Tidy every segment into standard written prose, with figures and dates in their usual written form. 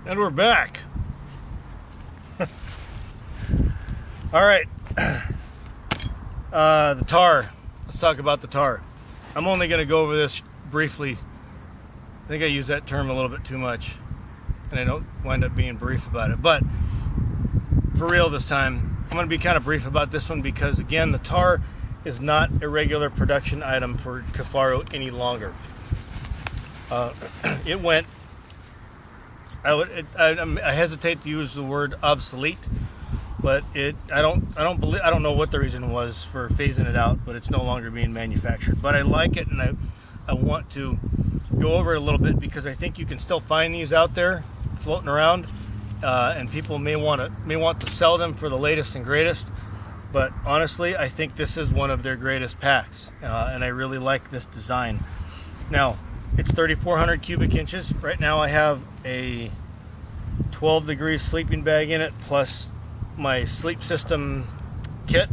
And we're back. All right. The Tahr. Let's talk about the Tahr. I'm only going to go over this briefly. I think I use that term a little bit too much, and I don't wind up being brief about it. But for real this time, I'm going to be kind of brief about this one because, again, the Tahr is not a regular production item for Kifaru any longer. It went. I hesitate to use the word obsolete, but I don't know what the reason was for phasing it out, but it's no longer being manufactured. But I like it, and I want to go over it a little bit because I think you can still find these out there floating around, and people may want to sell them for the latest and greatest. But honestly, I think this is one of their greatest packs, and I really like this design. Now, it's 3,400 cubic inches. Right now I have a 12-degree sleeping bag in it, plus my sleep system kit,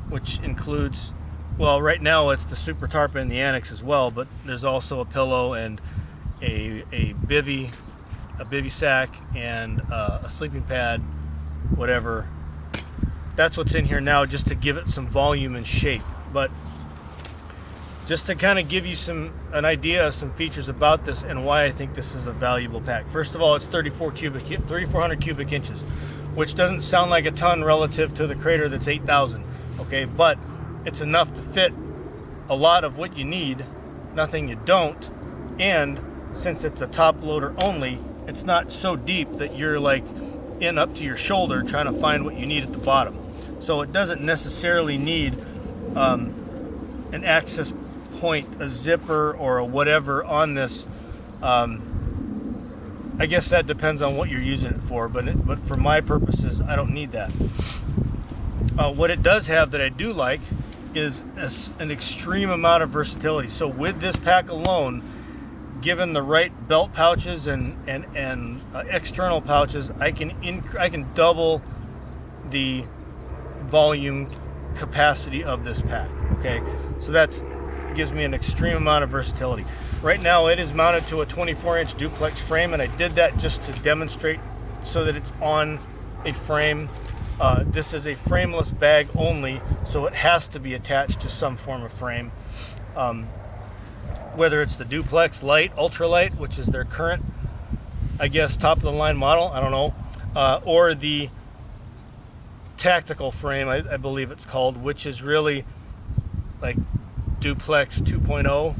which includes, well, right now it's the super tarp and the annex as well, but there's also a pillow and a bivy sack and a sleeping pad, whatever. That's what's in here now, just to give it some volume and shape. But just to kind of give you an idea of some features about this and why I think this is a valuable pack. First of all, it's 3,400 cubic inches, which doesn't sound like a ton relative to the crater that's 8,000. Okay, but it's enough to fit a lot of what you need, nothing you don't, and since it's a top loader only, it's not so deep that you're like in up to your shoulder trying to find what you need at the bottom. So it doesn't necessarily need an access point, a zipper, or a whatever on this. I guess that depends on what you're using it for, but for my purposes, I don't need that. What it does have that I do like is an extreme amount of versatility. So with this pack alone, given the right belt pouches and external pouches, I can double the volume capacity of this pack. Okay, so that gives me an extreme amount of versatility. Right now it is mounted to a 24-inch duplex frame, and I did that just to demonstrate so that it's on a frame. This is a frameless bag only, so it has to be attached to some form of frame. Whether it's the duplex light, ultralight, which is their current, I guess, top of the line model, I don't know, or the tactical frame, I believe it's called, which is really like duplex 2.0,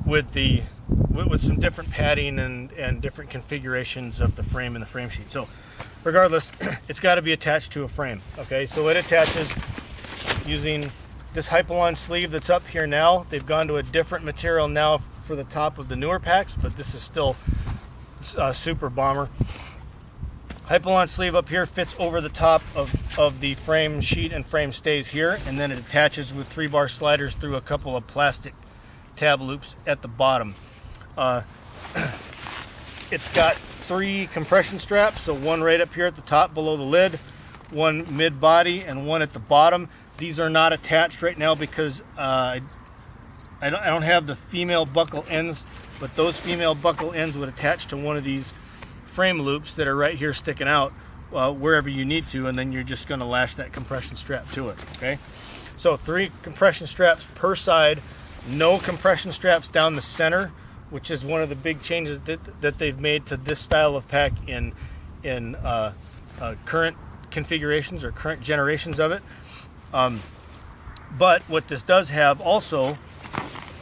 with some different padding and different configurations of the frame and the frame sheet. So regardless, it's got to be attached to a frame. Okay, so it attaches using this Hypalon sleeve that's up here now. They've gone to a different material now for the top of the newer packs, but this is still super bomber. Hypalon sleeve up here fits over the top of the frame sheet, and frame stays here, and then it attaches with 3-bar sliders through a couple of plastic tab loops at the bottom. It's got 3 compression straps, so one right up here at the top below the lid, one mid-body, and one at the bottom. These are not attached right now because I don't have the female buckle ends, but those female buckle ends would attach to one of these frame loops that are right here sticking out wherever you need to, and then you're just going to lash that compression strap to it. Okay, so 3 compression straps per side, no compression straps down the center, which is one of the big changes that they've made to this style of pack in current configurations or current generations of it. But what this does have also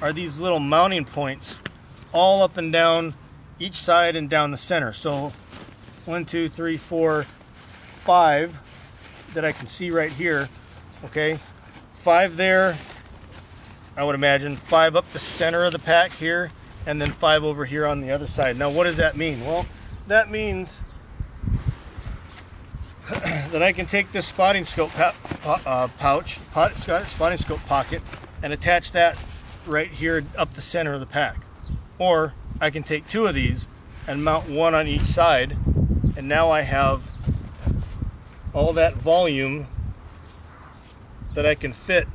are these little mounting points all up and down each side and down the center. So 1, 2, 3, 4, 5 that I can see right here. Okay, 5 there, I would imagine, 5 up the center of the pack here, and then 5 over here on the other side. Now what does that mean? Well, that means that I can take this spotting scope spotting scope pocket and attach that right here up the center of the pack. Or I can take 2 of these and mount one on each side, and now I have all that volume that I can fit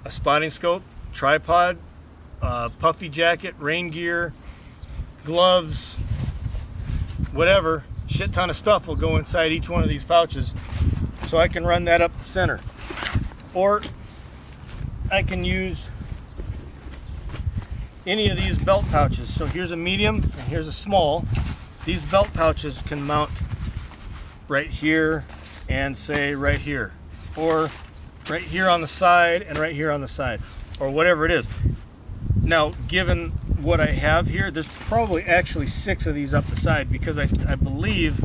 a spotting scope, tripod, puffy jacket, rain gear, gloves, whatever, shit ton of stuff will go inside each one of these pouches. So I can run that up the center. Or I can use any of these belt pouches. So here's a medium and here's a small. These belt pouches can mount right here and say right here, or right here on the side and right here on the side, or whatever it is. Now, given what I have here, there's probably actually 6 of these up the side, because I believe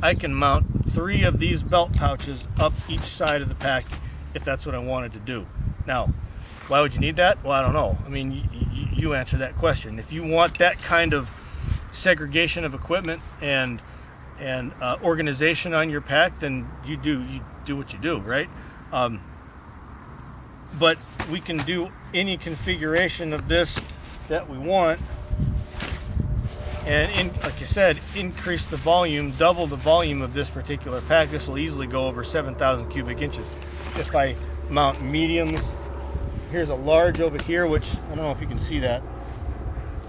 I can mount 3 of these belt pouches up each side of the pack if that's what I wanted to do. Now, why would you need that? Well, I don't know. I mean, you answer that question. If you want that kind of segregation of equipment and organization on your pack, then you do what you do, right? But we can do any configuration of this that we want, and like I said, increase the volume, double the volume of this particular pack. This will easily go over 7,000 cubic inches. If I mount mediums, here's a large over here, which I don't know if you can see that.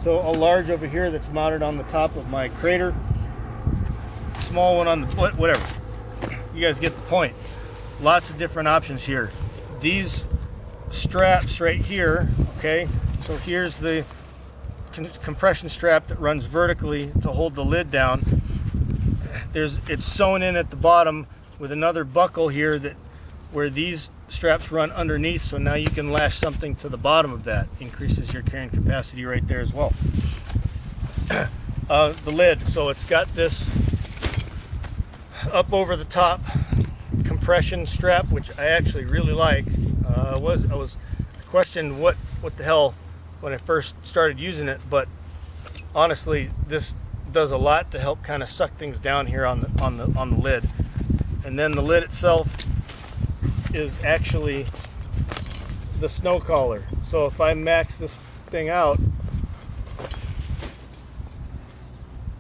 So a large over here that's mounted on the top of my crater, small one on the whatever. You guys get the point. Lots of different options here. These straps right here, okay, so here's the compression strap that runs vertically to hold the lid down. It's sewn in at the bottom with another buckle here that where these straps run underneath, so now you can lash something to the bottom of that. Increases your carrying capacity right there as well. The lid, so it's got this up over the top compression strap, which I actually really like. I questioned what the hell when I first started using it, but honestly, this does a lot to help kind of suck things down here on the lid. And then the lid itself is actually the snow collar. So if I max this thing out,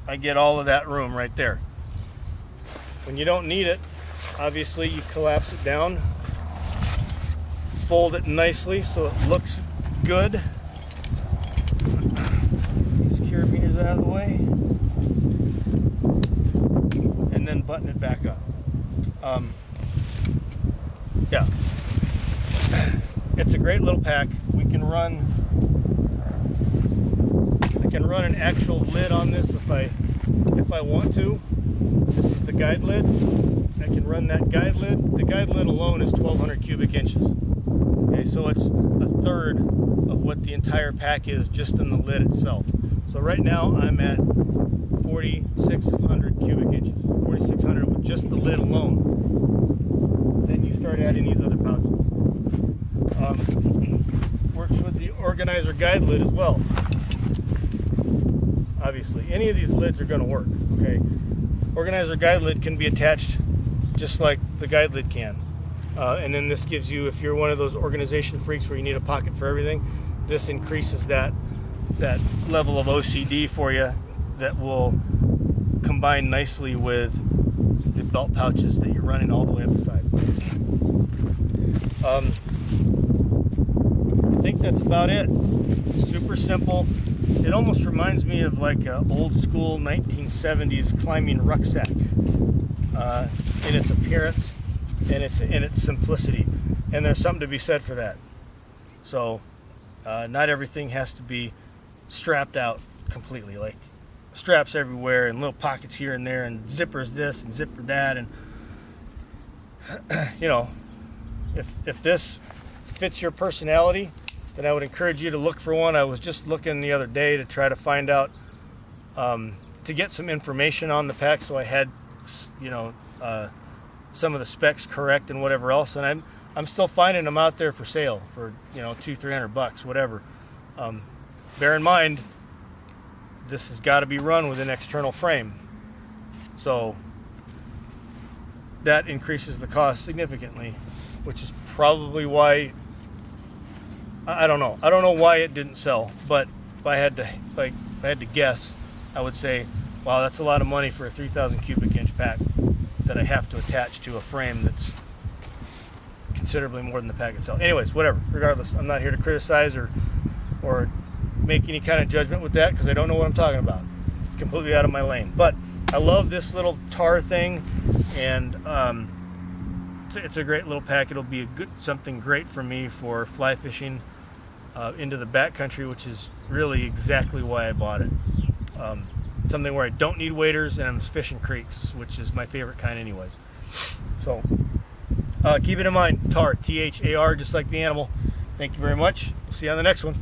I get all of that room right there. When you don't need it, obviously you collapse it down, fold it nicely so it looks good. These carabiners out of the way, and then button it back up. Yeah, it's a great little pack. I can run an actual lid on this if I want to. This is the guide lid. I can run that guide lid. The guide lid alone is 1,200 cubic inches. Okay, so it's a third of what the entire pack is just in the lid itself. So right now I'm at 4,600 cubic inches. 4,600 with just the lid alone. Then you start adding these other pouches. Works with the organizer guide lid as well. Obviously, any of these lids are going to work. Okay, organizer guide lid can be attached just like the guide lid can, and then this gives you, if you're one of those organization freaks where you need a pocket for everything, this increases that level of OCD for you that will combine nicely with the belt pouches that you're running all the way up the side. I think that's about it. Super simple. It almost reminds me of like an old school 1970s climbing rucksack in its appearance and its simplicity. And there's something to be said for that. So not everything has to be strapped out completely, like straps everywhere and little pockets here and there and zippers this and zipper that, and you know, if this fits your personality, then I would encourage you to look for one. I was just looking the other day to try to find out, to get some information on the pack, so I had, you know, some of the specs correct and whatever else. And I'm still finding them out there for sale for, you know, $200-300, whatever. Bear in mind, this has got to be run with an external frame, so that increases the cost significantly, which is probably why. I don't know why it didn't sell, but if I had to guess, I would say, wow, that's a lot of money for a 3,000 cubic inch pack that I have to attach to a frame that's considerably more than the pack itself. Anyways, whatever. Regardless, I'm not here to criticize or make any kind of judgment with that because I don't know what I'm talking about. It's completely out of my lane. But I love this little tar thing, and it's a great little pack. It'll be something great for me for fly fishing into the backcountry, which is really exactly why I bought it. Something where I don't need waders and I'm fishing creeks, which is my favorite kind anyways. So keep it in mind, Tahr, T-H-A-R, just like the animal. Thank you very much. We'll see you on the next one.